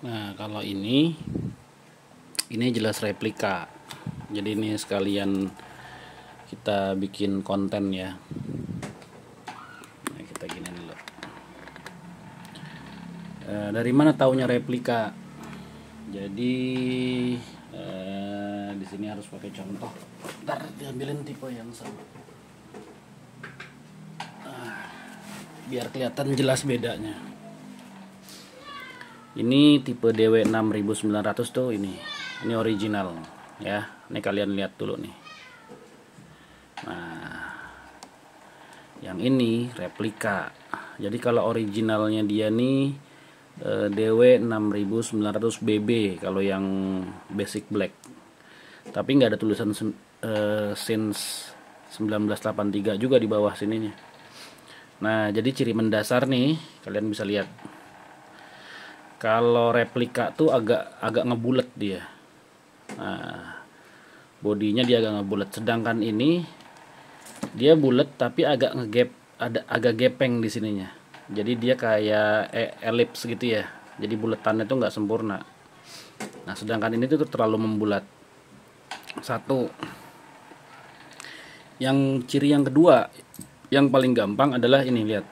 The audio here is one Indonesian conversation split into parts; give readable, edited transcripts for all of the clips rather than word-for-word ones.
Nah, kalau ini jelas replika. Jadi ini sekalian kita bikin konten ya. Nah, kita gini dulu. Dari mana taunya replika? Jadi di sini harus pakai contoh. Ntar diambilin tipe yang sama. Biar kelihatan jelas bedanya. Ini tipe DW6900 tuh ini original ya. Ini kalian lihat dulu nih. Nah, yang ini replika. Jadi kalau originalnya dia nih DW6900BB kalau yang basic black. Tapi nggak ada tulisan since 1983 juga di bawah sininya. Nah, jadi ciri mendasar nih kalian bisa lihat. Kalau replika tuh agak ngebulet dia. Nah, bodinya dia agak ngebulet. Sedangkan ini dia bulat tapi agak agak gepeng di sininya. Jadi dia kayak elips gitu ya. Jadi buletannya tuh nggak sempurna. Nah, sedangkan ini tuh terlalu membulat. Satu. Yang ciri yang kedua, yang paling gampang adalah ini, lihat.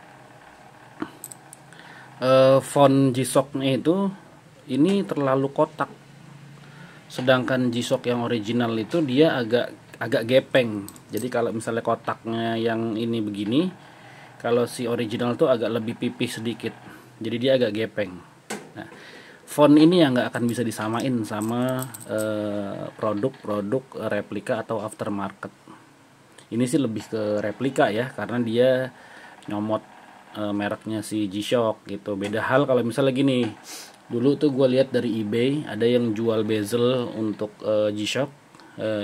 Font G-Shock-nya itu ini terlalu kotak. Sedangkan G-Shock yang original itu dia agak gepeng. Jadi kalau misalnya kotaknya yang ini begini, kalau si original tuh agak lebih pipih sedikit. Jadi dia agak gepeng. Nah, font ini yang nggak akan bisa disamain sama produk-produk replika atau aftermarket. Ini sih lebih ke replika ya, karena dia nyomot mereknya si G-Shock gitu. Beda hal kalau misalnya gini. Dulu tuh gue lihat dari eBay ada yang jual bezel untuk G-Shock.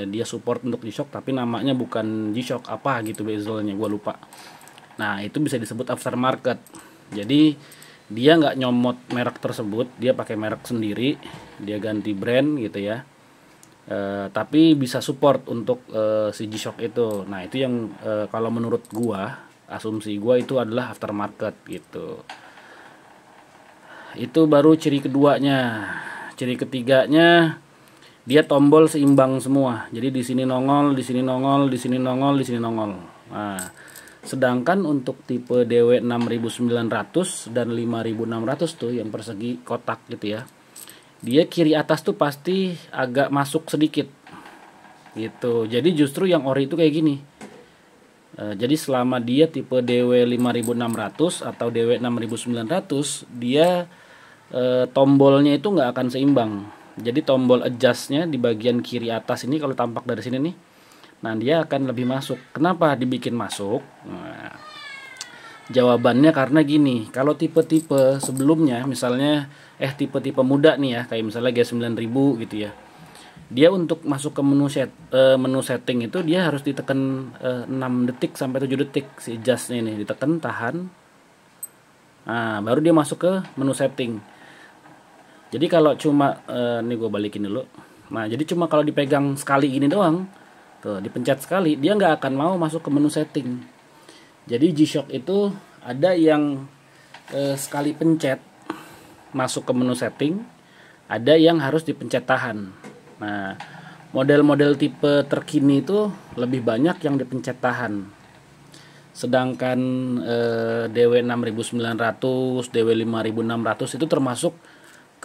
Dia support untuk G-Shock tapi namanya bukan G-Shock apa gitu bezelnya, gue lupa. Nah, itu bisa disebut aftermarket. Jadi dia nggak nyomot merek tersebut, dia pakai merek sendiri, dia ganti brand gitu ya. Tapi bisa support untuk si G-Shock itu. Nah, itu yang kalau menurut gua, asumsi gua itu adalah aftermarket gitu. Itu baru ciri keduanya. Ciri ketiganya, dia tombol seimbang semua. Jadi di sini nongol, di sini nongol, di sini nongol, di sini nongol. Nah, sedangkan untuk tipe DW6900 dan 5600 tuh yang persegi kotak gitu ya. Dia kiri atas tuh pasti agak masuk sedikit. Gitu. Jadi justru yang ori itu kayak gini. Jadi selama dia tipe DW5600 atau DW6900, dia tombolnya itu nggak akan seimbang. Jadi tombol adjustnya di bagian kiri atas ini kalau tampak dari sini nih, nah dia akan lebih masuk. Kenapa dibikin masuk? Nah, jawabannya karena gini. Kalau tipe-tipe sebelumnya, misalnya tipe-tipe muda nih ya, kayak misalnya G9000 gitu ya. Dia untuk masuk ke menu setting itu dia harus ditekan 6 detik sampai 7 detik si adjustnya ini, ditekan, tahan. Nah, baru dia masuk ke menu setting. Jadi kalau cuma ini gue balikin dulu. Nah, jadi cuma kalau dipegang sekali ini doang, tuh dipencet sekali, dia nggak akan mau masuk ke menu setting. Jadi G-Shock itu ada yang sekali pencet masuk ke menu setting, ada yang harus dipencet tahan. Nah, model-model tipe terkini itu lebih banyak yang dipencet tahan. Sedangkan DW6900, DW5600 itu termasuk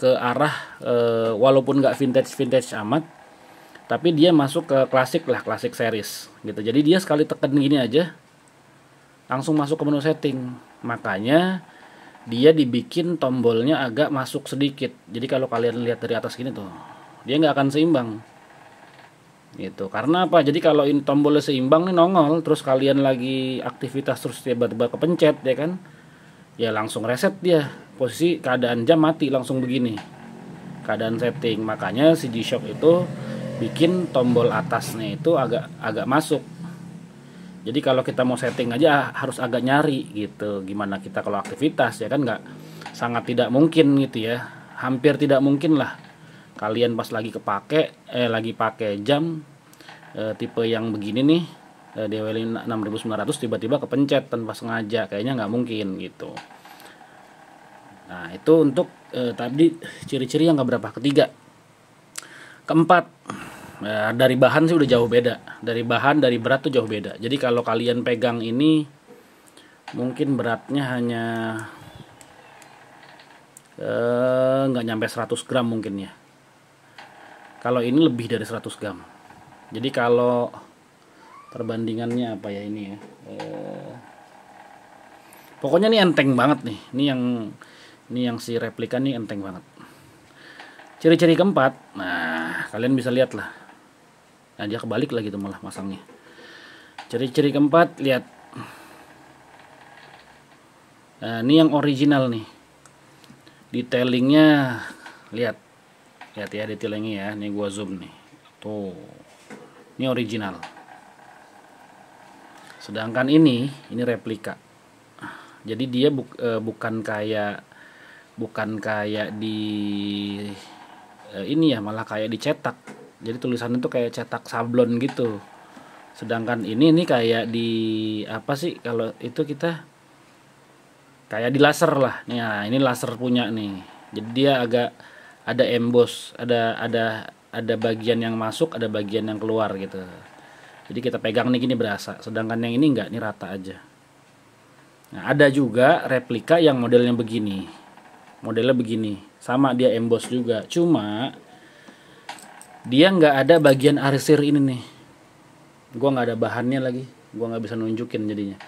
ke arah walaupun nggak vintage amat, tapi dia masuk ke klasik lah, klasik series gitu. Jadi dia sekali tekan gini aja langsung masuk ke menu setting. Makanya dia dibikin tombolnya agak masuk sedikit. Jadi kalau kalian lihat dari atas gini tuh, dia nggak akan seimbang gitu. Karena apa? Jadi kalau ini tombolnya seimbang nih nongol, terus kalian lagi aktivitas terus tiba-tiba kepencet ya kan, ya langsung reset dia, posisi keadaan jam mati langsung begini, keadaan setting. Makanya si G-Shock itu bikin tombol atasnya itu agak masuk. Jadi kalau kita mau setting aja harus agak nyari gitu. Gimana kita kalau aktivitas ya kan, nggak, sangat tidak mungkin gitu ya, hampir tidak mungkin lah kalian pas lagi lagi pakai jam tipe yang begini nih, DW6900 tiba-tiba kepencet tanpa sengaja, kayaknya nggak mungkin gitu. Nah itu untuk tadi ciri-ciri yang keberapa? Ketiga. Keempat, dari bahan sih udah jauh beda. Dari bahan, dari berat tuh jauh beda. Jadi kalau kalian pegang ini mungkin beratnya hanya nggak nyampe 100 gram mungkin ya. Kalau ini lebih dari 100 gram. Jadi kalau perbandingannya apa ya ini ya, pokoknya ini enteng banget nih. Ini yang si replika nih enteng banget. Ciri-ciri keempat, nah kalian bisa lihat lah. Nah dia kebalik lagi tuh malah masangnya. Ciri-ciri keempat, lihat. Nah ini yang original nih. Detailingnya lihat ya detailingnya ya. Ini gua zoom nih. Tuh, ini original. Sedangkan ini replika. Jadi dia bukan kayak di ini ya, malah kayak dicetak. Jadi tulisannya tuh kayak cetak sablon gitu. Sedangkan ini kayak di apa sih kalau itu kita kayak di laser lah. Nah, ini laser punya nih. Jadi dia agak ada emboss, ada bagian yang masuk, ada bagian yang keluar gitu. Jadi kita pegang nih gini berasa, sedangkan yang ini enggak, ini rata aja. Nah, ada juga replika yang modelnya begini. Modelnya begini, sama dia emboss juga. Cuma dia nggak ada bagian arsir ini nih. Gua nggak ada bahannya lagi, gua nggak bisa nunjukin jadinya.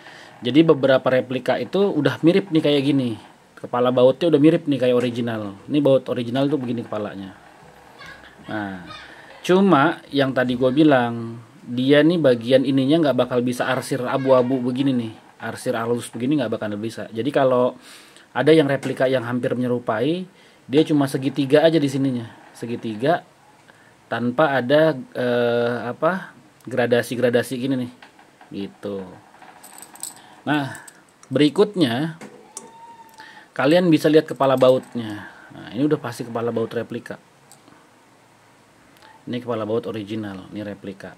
Jadi beberapa replika itu udah mirip nih kayak gini. Kepala bautnya udah mirip nih kayak original. Ini baut original tuh begini kepalanya. Nah, cuma yang tadi gue bilang, dia nih bagian ininya nggak bakal bisa arsir abu-abu begini nih. Arsir halus begini nggak bakal bisa. Jadi kalau ada yang replika yang hampir menyerupai, dia cuma segitiga aja di sininya. Segitiga tanpa ada gradasi-gradasi gini nih. Gitu. Nah, berikutnya kalian bisa lihat kepala bautnya. Nah, ini udah pasti kepala baut replika. Ini kepala baut original, ini replika.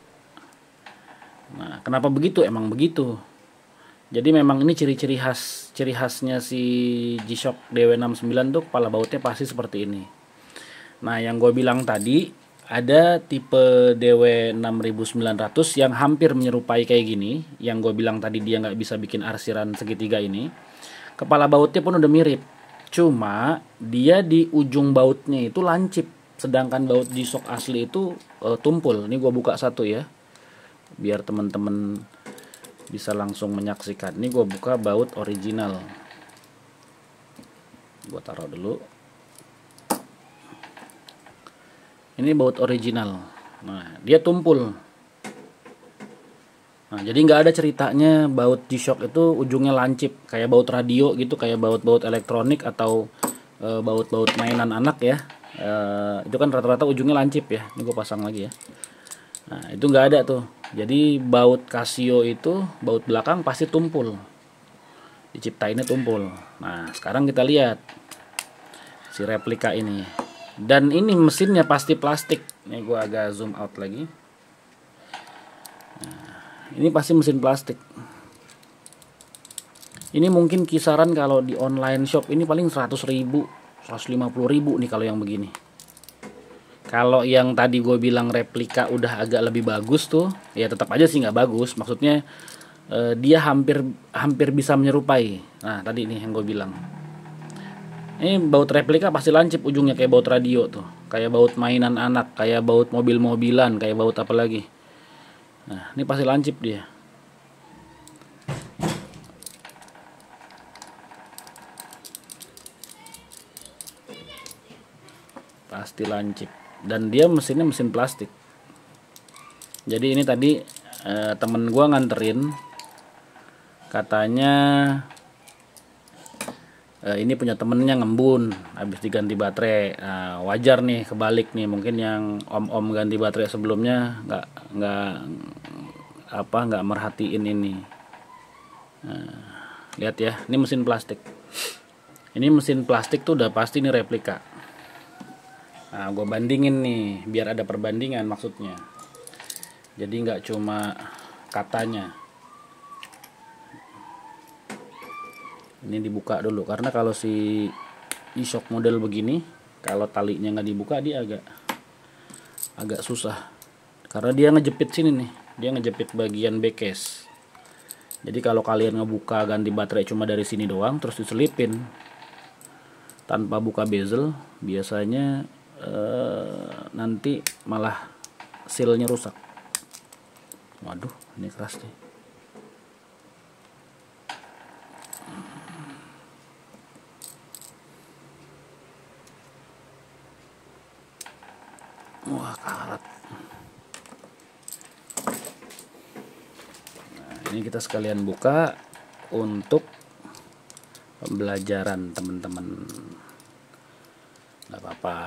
Nah, kenapa begitu? Emang begitu. Jadi memang ini ciri khasnya si G-Shock DW69 tuh kepala bautnya pasti seperti ini. Nah, yang gue bilang tadi ada tipe DW6900 yang hampir menyerupai kayak gini. Yang gue bilang tadi dia nggak bisa bikin arsiran segitiga ini. Kepala bautnya pun udah mirip. Cuma dia di ujung bautnya itu lancip. Sedangkan baut G-Shock asli itu tumpul. Ini gue buka satu ya, biar teman-teman bisa langsung menyaksikan. Ini gue buka baut original. Gue taruh dulu. Ini baut original. Nah, dia tumpul. Nah, jadi nggak ada ceritanya baut G-Shock itu ujungnya lancip kayak baut radio gitu, kayak baut-baut elektronik atau baut-baut mainan anak ya. Itu kan rata-rata ujungnya lancip ya. Ini gue pasang lagi ya. Nah, itu nggak ada tuh. Jadi baut Casio itu baut belakang pasti tumpul. Diciptainnya tumpul. Nah, sekarang kita lihat si replika ini. Dan ini mesinnya pasti plastik. Ini gue agak zoom out lagi. Nah, ini pasti mesin plastik. Ini mungkin kisaran kalau di online shop ini paling 100.000, 150.000 nih kalau yang begini. Kalau yang tadi gue bilang replika udah agak lebih bagus tuh, ya tetap aja sih nggak bagus. Maksudnya dia hampir bisa menyerupai. Nah tadi nih yang gue bilang. Ini baut replika pasti lancip ujungnya kayak baut radio tuh, kayak baut mainan anak, kayak baut mobil-mobilan, kayak baut apa lagi. Nah ini pasti lancip dia. Pasti lancip. Dan dia mesinnya mesin plastik. Jadi ini tadi temen gua nganterin, katanya ini punya temennya ngembun habis diganti baterai. Nah, wajar nih kebalik nih, mungkin yang om-om ganti baterai sebelumnya nggak merhatiin ini. Nah, lihat ya, ini mesin plastik. Ini mesin plastik tuh udah pasti ini replika. Nah, gue bandingin nih biar ada perbandingan maksudnya. Jadi nggak cuma katanya. Ini dibuka dulu karena kalau si Di shock model begini, kalau talinya nggak dibuka dia agak susah, karena dia ngejepit sini nih, dia ngejepit bagian backcase. Jadi kalau kalian ngebuka ganti baterai cuma dari sini doang terus diselipin tanpa buka bezel, biasanya nanti malah sealnya rusak. Waduh, ini keras nih. Wah, karat. Nah, ini kita sekalian buka untuk pembelajaran teman-teman. Nggak apa-apa.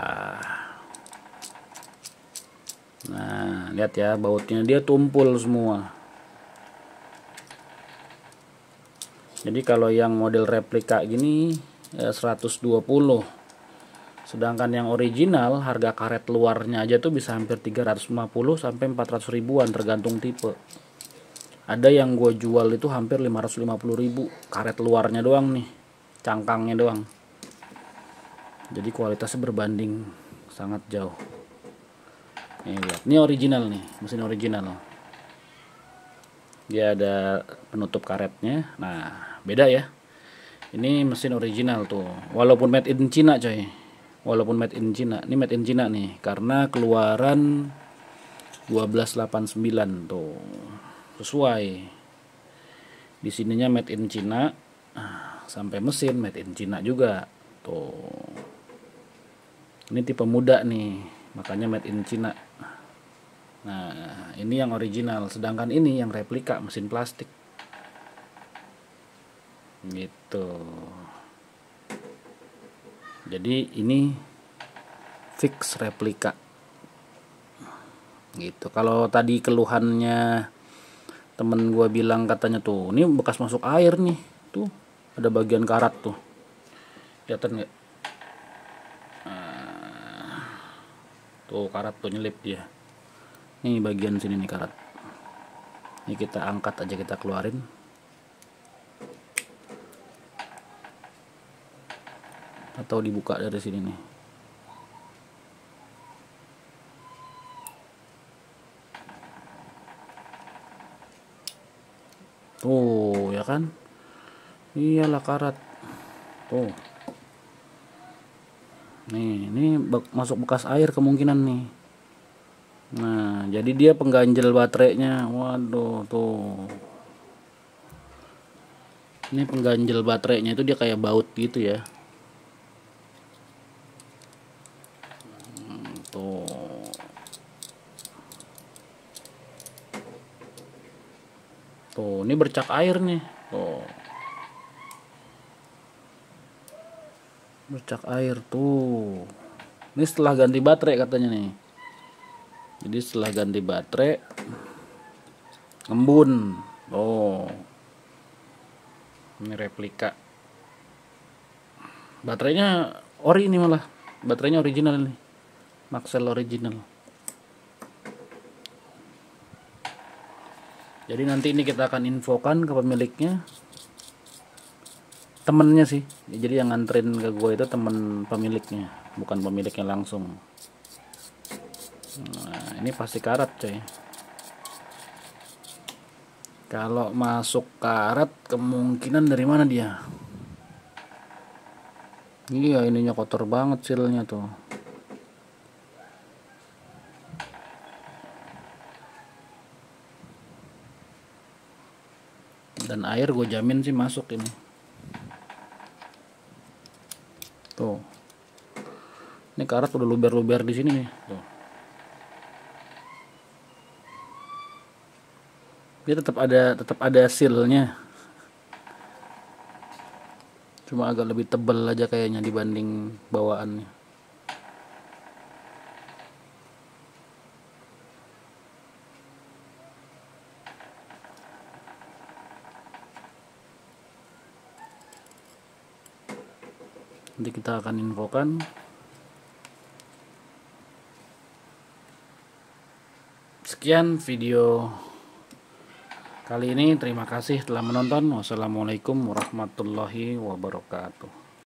Nah, lihat ya, bautnya dia tumpul semua. Jadi kalau yang model replika gini 120. Sedangkan yang original harga karet luarnya aja tuh bisa hampir 350 sampai 400 ribuan tergantung tipe. Ada yang gue jual itu hampir 550 ribu karet luarnya doang nih, cangkangnya doang. Jadi kualitasnya berbanding sangat jauh. Nih lihat, ini original nih, mesin original. Dia ada penutup karetnya. Nah, beda ya. Ini mesin original tuh, walaupun made in China coy. Walaupun made in China, ini made in China nih, karena keluaran 1289 tuh, sesuai. Di sininya made in China, sampai mesin made in China juga tuh. Ini tipe muda nih, makanya made in China. Nah, ini yang original, sedangkan ini yang replika mesin plastik. Gitu. Jadi ini fix replika. Gitu. Kalau tadi keluhannya temen gue bilang katanya tuh, ini bekas masuk air nih. Tuh, ada bagian karat tuh. Kelihatan nggak? Tuh karat tuh nyelip dia. Ini bagian sini nih karat. Ini kita angkat aja, kita keluarin. Atau dibuka dari sini nih. Tuh ya kan, iyalah karat tuh. Nih ini masuk bekas air kemungkinan nih. Nah jadi dia pengganjel baterainya. Waduh tuh, ini pengganjel baterainya itu dia kayak baut gitu ya. Tuh. Tuh, ini bercak air nih. Tuh. Bercak air tuh. Ini setelah ganti baterai katanya nih. Jadi setelah ganti baterai ngembun. Oh. Ini replika. Baterainya ori ini malah. Baterainya original nih. Maxell original. Jadi nanti ini kita akan infokan ke pemiliknya, temennya sih. Jadi yang nganterin ke gue itu temen pemiliknya, bukan pemiliknya langsung. Nah ini pasti karat coy. Kalau masuk karat kemungkinan dari mana dia? Iya ininya kotor banget sealnya tuh. Dan air gue jamin sih masuk ini. Tuh. Ini karat udah luber-luber di sini nih. Tuh. Dia tetap ada sealnya. Cuma agak lebih tebal aja kayaknya dibanding bawaannya. Nanti kita akan infokan. Sekian video kali ini. Terima kasih telah menonton. Wassalamualaikum warahmatullahi wabarakatuh.